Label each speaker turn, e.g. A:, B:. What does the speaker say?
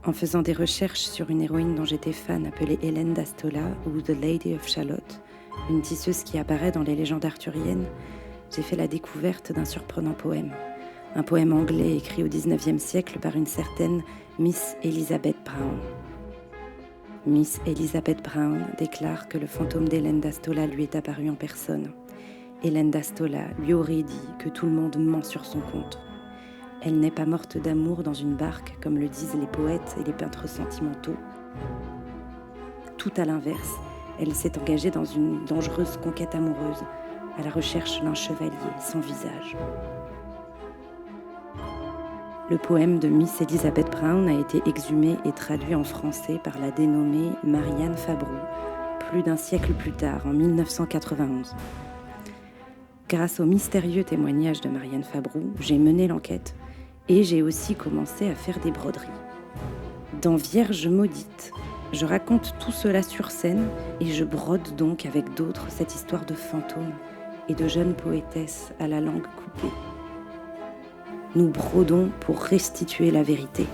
A: En faisant des recherches sur une héroïne dont j'étais fan appelée Hélène d'Astola ou The Lady of Shalott, une tisseuse qui apparaît dans les légendes arthuriennes, j'ai fait la découverte d'un surprenant poème. Un poème anglais écrit au XIXe siècle par une certaine Miss Elizabeth Brown. Miss Elizabeth Brown déclare que le fantôme d'Hélène d'Astola lui est apparu en personne. Hélène d'Astola lui aurait dit que tout le monde ment sur son compte. Elle n'est pas morte d'amour dans une barque, comme le disent les poètes et les peintres sentimentaux. Tout à l'inverse, elle s'est engagée dans une dangereuse conquête amoureuse, à la recherche d'un chevalier sans visage. Le poème de Miss Elizabeth Brown a été exhumé et traduit en français par la dénommée Marianne Fabrou, plus d'un siècle plus tard, en 1991. Grâce au mystérieux témoignage de Marianne Fabrou, j'ai mené l'enquête et j'ai aussi commencé à faire des broderies. Dans Vierge maudite, je raconte tout cela sur scène et je brode donc avec d'autres cette histoire de fantômes et de jeunes poétesses à la langue coupée. Nous brodons pour restituer la vérité.